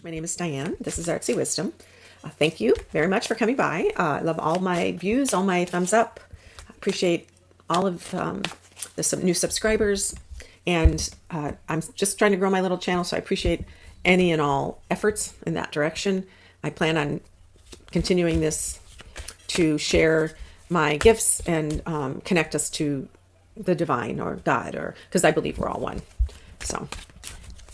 My name is Diane. This is Artsy Wisdom. Thank you very much for coming by. I love all my views, all my thumbs up. I appreciate all of the new subscribers. And I'm just trying to grow my little channel, so I appreciate any and all efforts in that direction. I plan on continuing this to share my gifts and connect us to the divine or God, or because I believe we're all one. So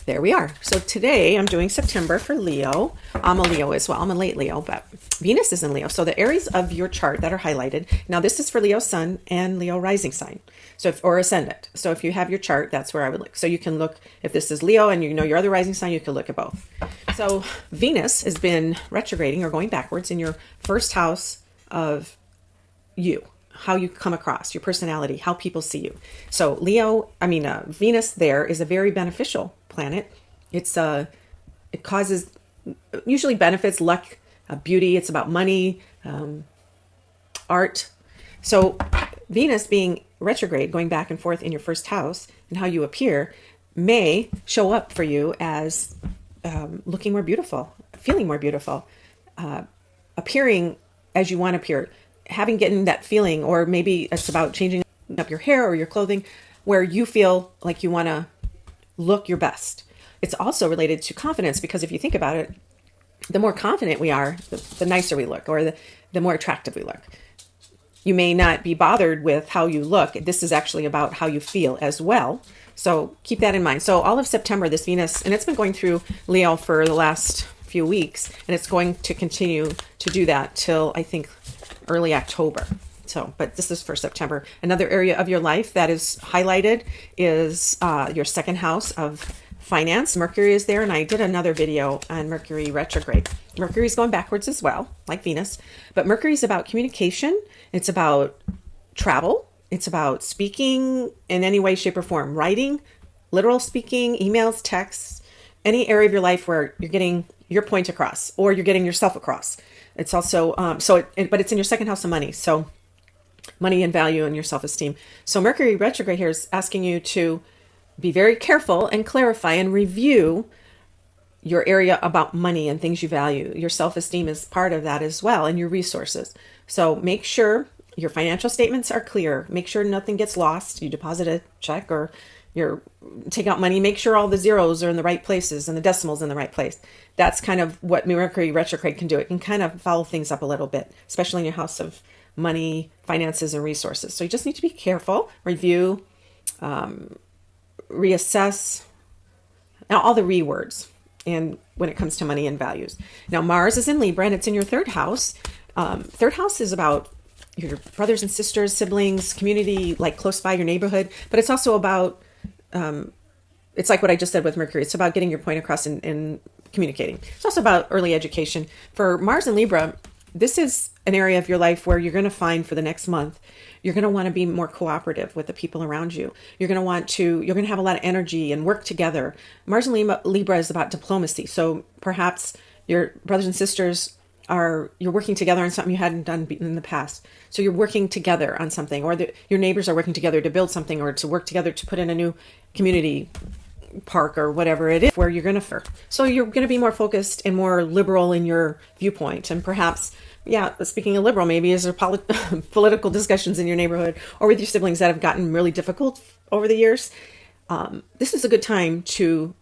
there we are. So today I'm doing September for Leo. I'm a Leo as well. I'm a late Leo, but Venus is in Leo. So the areas of your chart that are highlighted. Now this is for Leo Sun and Leo Rising sign. So or Ascendant. So if you have your chart, that's where I would look. So you can look, if this is Leo and you know your other rising sign, you can look at both. So Venus has been retrograding or going backwards in your first house of you, how you come across, your personality, how people see you. So Venus there is a very beneficial planet. It causes usually benefits, luck, beauty. It's about money, art. So Venus being retrograde, going back and forth in your first house and how you appear may show up for you as looking more beautiful, feeling more beautiful, appearing as you want to appear, getting that feeling, or maybe it's about changing up your hair or your clothing where you feel like you want to look your best. It's also related to confidence, because if you think about it, the more confident we are, the nicer we look, or the more attractive we look. You may not be bothered with how you look. This is actually about how you feel as well. So keep that in mind. So all of September, this Venus, and it's been going through Leo for the last few weeks, and it's going to continue to do that till I think early October. So, but this is for September. Another area of your life that is highlighted is your second house of finance. Mercury is there, and I did another video on Mercury retrograde. Mercury is going backwards as well, like Venus, but Mercury is about communication. It's about travel. It's about speaking in any way, shape, or form. Writing, literal speaking, emails, texts, any area of your life where you're getting your point across, or you're getting yourself across. It's also, but it's in your second house of money. So money and value and your self-esteem. So Mercury retrograde here is asking you to be very careful and clarify and review your area about money and things you value. Your self-esteem is part of that as well, and your resources. So make sure your financial statements are clear. Make sure nothing gets lost. You deposit a check or you take out money. Make sure all the zeros are in the right places and the decimals in the right place. That's kind of what Mercury retrograde can do. It can kind of follow things up a little bit, especially in your house of money, finances, and resources. So you just need to be careful, review, reassess, now all the words, and when it comes to money and values. Now Mars is in Libra, and it's in your third house. Third house is about your brothers and sisters, siblings, community, like close by, your neighborhood. But it's also about, it's like what I just said with Mercury. It's about getting your point across in communicating. It's also about early education. For Mars and Libra, this is an area of your life where you're going to find for the next month, you're going to want to be more cooperative with the people around you. You're going to have a lot of energy and work together. Mars and Libra is about diplomacy. So perhaps your brothers and sisters you're working together on something you hadn't done in the past. So you're working together on something, or your neighbors are working together to build something, or to work together to put in a new community park or whatever it is where you're going to. So you're going to be more focused and more liberal in your viewpoint. And perhaps, speaking of liberal, maybe is there political discussions in your neighborhood or with your siblings that have gotten really difficult over the years. This is a good time to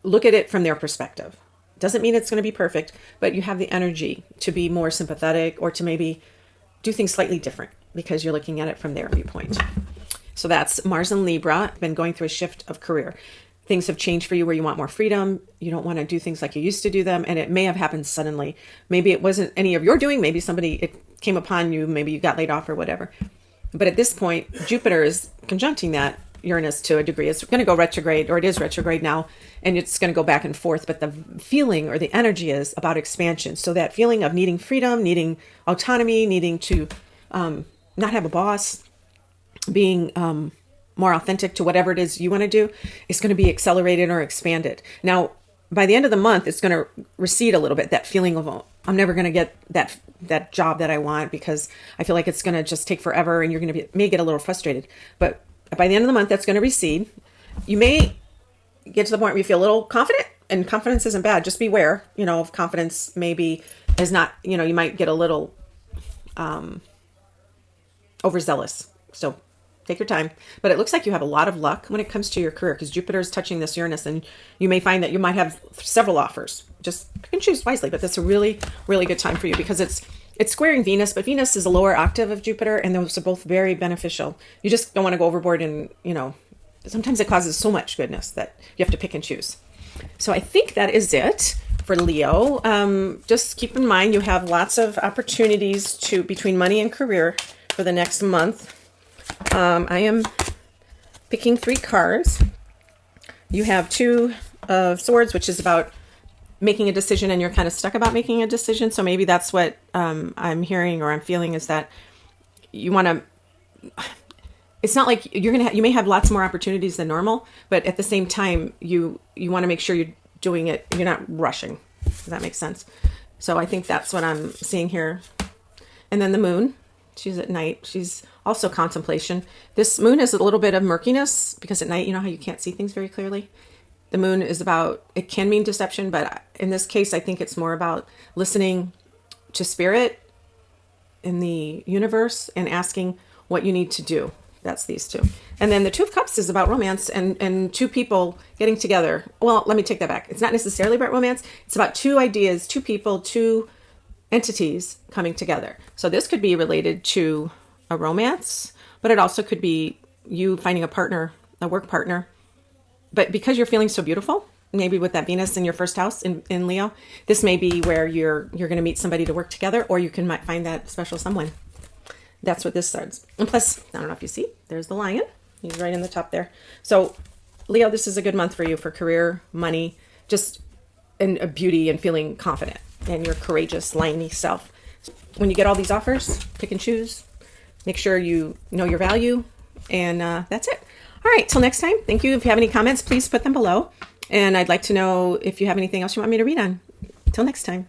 look at it from their perspective. Doesn't mean it's going to be perfect, but you have the energy to be more sympathetic or to maybe do things slightly different because you're looking at it from their viewpoint. So that's Mars and Libra. Been going through a shift of career. Things have changed for you where you want more freedom. You don't want to do things like you used to do them. And it may have happened suddenly. Maybe it wasn't any of your doing. Maybe it came upon you. Maybe you got laid off or whatever. But at this point, Jupiter is conjuncting that Uranus to a degree. It's going to go retrograde, or it is retrograde now, and it's going to go back and forth. But the feeling or the energy is about expansion. So that feeling of needing freedom, needing autonomy, needing to not have a boss, being more authentic to whatever it is you want to do, is going to be accelerated or expanded. Now, by the end of the month, it's going to recede a little bit, that feeling of, oh, I'm never going to get that job that I want because I feel like it's going to just take forever, and you're going to may get a little frustrated. But by the end of the month, that's going to recede. You may get to the point where you feel a little confident and confidence isn't bad. Just beware, if confidence maybe is not, you might get a little overzealous. So take your time. But it looks like you have a lot of luck when it comes to your career, because Jupiter is touching this Uranus, and you may find that you might have several offers. Just pick and choose wisely. But that's a really, really good time for you, because it's squaring Venus, but Venus is a lower octave of Jupiter, and those are both very beneficial. You just don't want to go overboard, and sometimes it causes so much goodness that you have to pick and choose. So I think that is it for Leo. Just keep in mind you have lots of opportunities between money and career for the next month. I am picking 3 cards. You have 2 of Swords, which is about making a decision, and you're kind of stuck about making a decision. So maybe that's what I'm hearing or I'm feeling, is that you want to, it's not like you may have lots more opportunities than normal, but at the same time, you want to make sure you're doing it. You're not rushing. Does that make sense? So I think that's what I'm seeing here. And then the moon, she's at night. She's also contemplation. This moon is a little bit of murkiness, because at night, you know how you can't see things very clearly. The moon is about, it can mean deception, but in this case, I think it's more about listening to spirit in the universe and asking what you need to do. That's these 2. And then the 2 of Cups is about romance and 2 people getting together. Well, let me take that back. It's not necessarily about romance. It's about 2 ideas, 2 people, 2 entities coming together. So this could be related to a romance, but it also could be you finding a partner, a work partner. But because you're feeling so beautiful, maybe with that Venus in your first house in Leo, this may be where you're going to meet somebody to work together, or you might find that special someone. That's what this says. And plus, I don't know if you see, there's the lion. He's right in the top there. So Leo, this is a good month for you for career, money, just and beauty and feeling confident and your courageous, liony self. When you get all these offers, pick and choose. Make sure you know your value. And that's it. All right, till next time. Thank you. If you have any comments, please put them below. And I'd like to know if you have anything else you want me to read on. Till next time.